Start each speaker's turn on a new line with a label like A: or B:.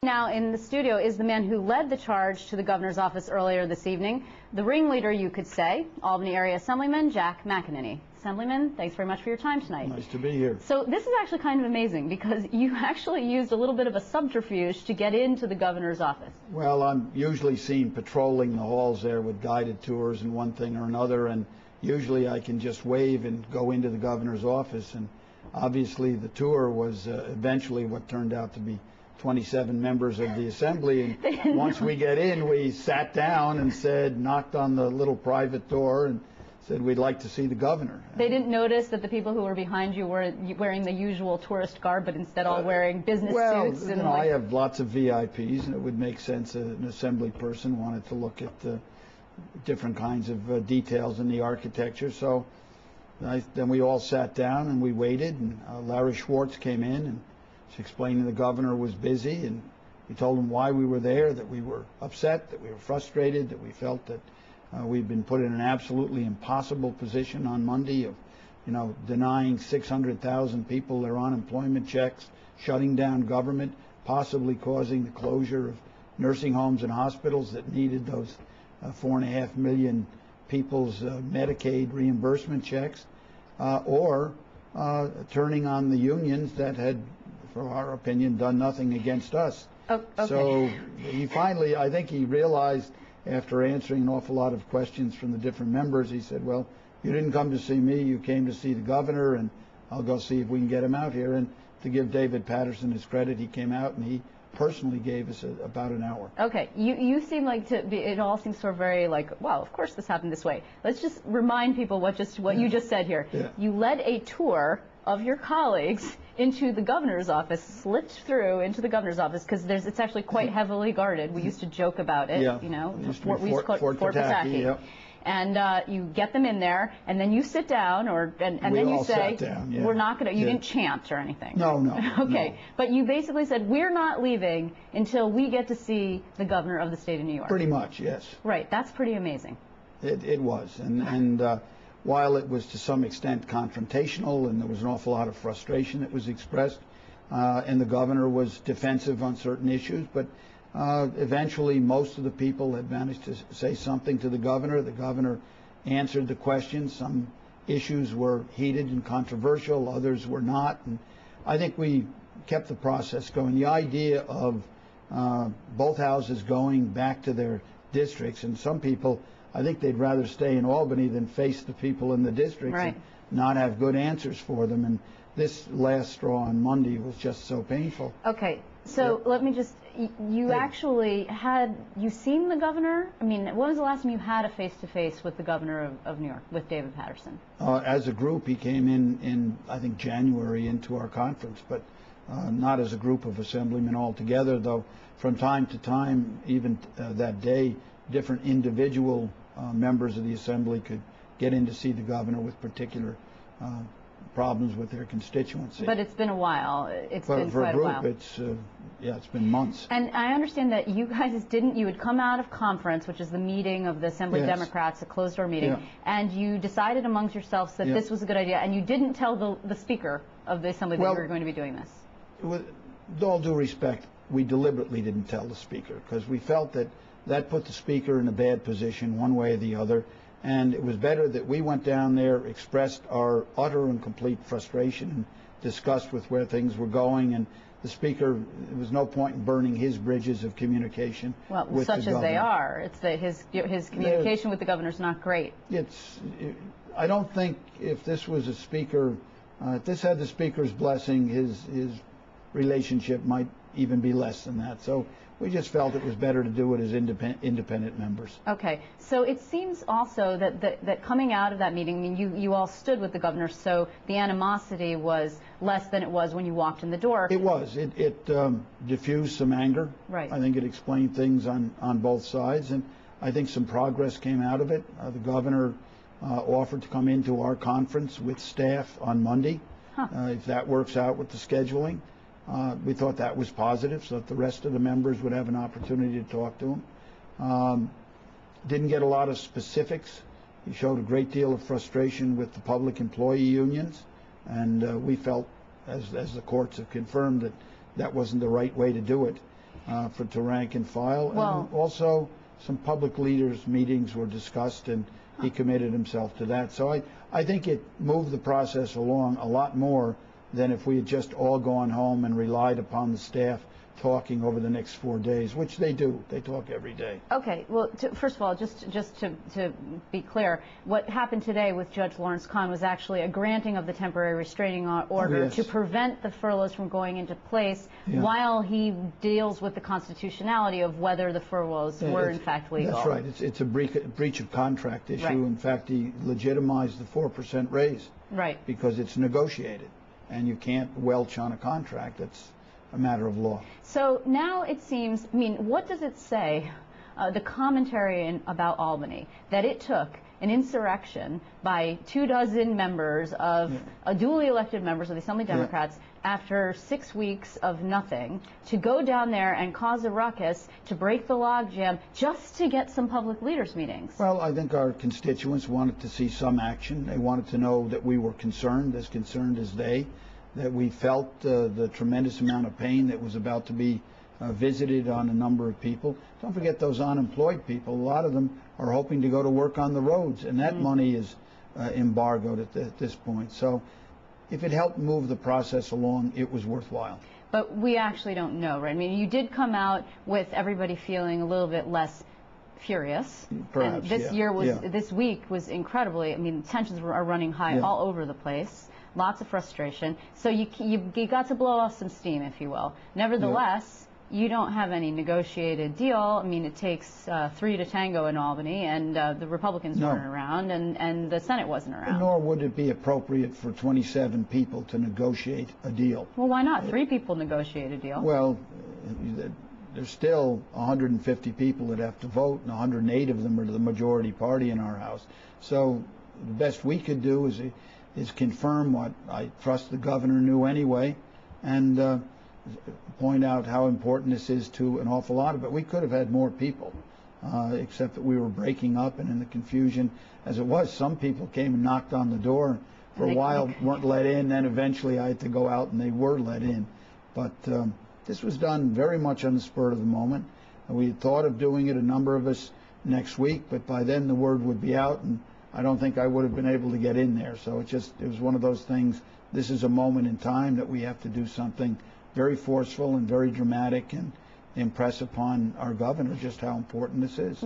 A: Now in the studio is the man who led the charge to the governor's office earlier this evening, the ringleader, you could say, Albany Area Assemblyman Jack McEneny. Assemblyman, thanks very much for your time tonight.
B: Nice to be here.
A: So this is actually kind of amazing because you actually used a little bit of a subterfuge to get into the governor's office.
B: Well, I'm usually seen patrolling the halls there with guided tours and one thing or another, and usually I can just wave and go into the governor's office, and obviously the tour was eventually what turned out to be 27 members of the assembly, and once we get in, we sat down and said, knocked on the little private door and said we'd like to see the governor.
A: They didn't notice that the people who were behind you were wearing the usual tourist garb, but instead all wearing business suits.
B: Well, I have lots of VIPs, and it would make sense an assembly person wanted to look at different kinds of details in the architecture. So then we all sat down and we waited, and Larry Schwartz came in and she explained the governor was busy, and we told him why we were there, that we were upset, that we were frustrated, that we felt that we'd been put in an absolutely impossible position on Monday of, denying 600,000 people their unemployment checks, shutting down government, possibly causing the closure of nursing homes and hospitals that needed those 4.5 million people's Medicaid reimbursement checks, or turning on the unions that had, for our opinion, done nothing against us.
A: Oh, okay.
B: So he finally, I think he realized after answering an awful lot of questions from the different members, he said, well, you didn't come to see me, you came to see the governor, and I'll go see if we can get him out here. And to give David Patterson his credit, he came out and he personally gave us about an hour.
A: Okay, you seem like it all seems sort of very like, wow, of course this happened this way. Let's just remind people what you just said here.
B: Yeah.
A: You led a tour of your colleagues into the governor's office, slipped through into the governor's office, because it's actually quite heavily guarded. We used to joke about it,
B: yeah.
A: We used to call it Fort Pataki.
B: Yep.
A: And you get them in there, and then you sit down, and then you say,
B: down, yeah.
A: we're not going to, you
B: yeah.
A: didn't chant or anything.
B: No.
A: Okay,
B: no.
A: But you basically said, we're not leaving until we get to see the governor of the state of New York.
B: Pretty much, yes.
A: Right, that's pretty amazing.
B: It was, and while it was to some extent confrontational and there was an awful lot of frustration that was expressed, and the governor was defensive on certain issues, but eventually most of the people had managed to say something to the governor. The governor answered the questions. Some issues were heated and controversial, others were not, and I think we kept the process going. The idea of both houses going back to their districts, and some people, I think they'd rather stay in Albany than face the people in the districts
A: right.
B: and not have good answers for them. And this last straw on Monday was just so painful.
A: Okay, so
B: yep.
A: Let me just, you actually you seen the governor? I mean, when was the last time you had a face-to-face with the governor of New York, with David Patterson?
B: As a group, he came in I think, January into our conference, but not as a group of assemblymen altogether, though from time to time, even that day, different individual members of the assembly could get in to see the governor with particular problems with their constituency.
A: But it's been a while. It's been quite a while.
B: For a group, it's been months.
A: And I understand that you guys you had come out of conference, which is the meeting of the Assembly
B: yes.
A: Democrats, a closed-door meeting,
B: yeah.
A: and you decided amongst yourselves that
B: yeah.
A: this was a good idea, and you didn't tell the Speaker of the Assembly that you were going to be doing this.
B: With all due respect, we deliberately didn't tell the Speaker, because we felt that put the Speaker in a bad position one way or the other, and it was better that we went down there, expressed our utter and complete frustration, and discussed with where things were going, and the Speaker, there was no point in burning his bridges of communication with
A: such
B: the
A: as
B: governor.
A: they are. It's that his communication with the governor is not great.
B: I don't think if this was a Speaker, if this had the Speaker's blessing, his relationship might even be less than that. So we just felt it was better to do it as independent members.
A: Okay, so it seems also that coming out of that meeting, I mean, you all stood with the governor, so the animosity was less than it was when you walked in the door.
B: It was. It diffused some anger.
A: Right.
B: I think it explained things on both sides, and I think some progress came out of it. The governor offered to come into our conference with staff on Monday, if that works out with the scheduling. We thought that was positive, so that the rest of the members would have an opportunity to talk to him. Didn't get a lot of specifics. He showed a great deal of frustration with the public employee unions, and we felt, as the courts have confirmed, that wasn't the right way to do it. to rank and file.
A: Well,
B: and also some public leaders meetings were discussed, and he committed himself to that. So I think it moved the process along a lot more than if we had just all gone home and relied upon the staff talking over the next 4 days, which they do. They talk every day.
A: Okay. Well, first of all, just to be clear, what happened today with Judge Lawrence Kahn was actually a granting of the temporary restraining order to prevent the furloughs from going into place while he deals with the constitutionality of whether the furloughs were in fact legal.
B: That's right. It's a breach of contract issue.
A: Right.
B: In fact, he legitimized the 4% raise.
A: Right.
B: Because it's negotiated, and you can't welch on a contract. That's a matter of law.
A: So now it seems, I mean, what does it say, the commentary about Albany, that it took an insurrection by 24 members of duly elected members of the Assembly Democrats after 6 weeks of nothing to go down there and cause a ruckus to break the logjam just to get some public leaders meetings?
B: Well, I think our constituents wanted to see some action. They wanted to know that we were concerned as they, that we felt the tremendous amount of pain that was about to be visited on a number of people. Don't forget those unemployed people. A lot of them are hoping to go to work on the roads, and that money is embargoed at this point. So if it helped move the process along, it was worthwhile.
A: But we actually don't know, right? I mean, you did come out with everybody feeling a little bit less furious.
B: Perhaps,
A: and this week was incredibly, I mean, tensions are running high all over the place. Lots of frustration. So you got to blow off some steam, if you will. Nevertheless, you don't have any negotiated deal. I mean, it takes 3 to tango in Albany, and the Republicans weren't around, and the Senate wasn't around.
B: Nor would it be appropriate for 27 people to negotiate a deal.
A: Well, why not? 3 people negotiate a deal.
B: Well, there's still 150 people that have to vote, and 108 of them are to the majority party in our House. So the best we could do is confirm what I trust the governor knew anyway, and point out how important this is to an awful lot of it. We could have had more people, except that we were breaking up, and in the confusion as it was, some people came and knocked on the door for a while, weren't let in, then eventually I had to go out and they were let in. But this was done very much on the spur of the moment. We had thought of doing it, a number of us, next week, but by then the word would be out, and I don't think I would have been able to get in there. So it was one of those things. This is a moment in time that we have to do something very forceful and very dramatic and impress upon our governor just how important this is.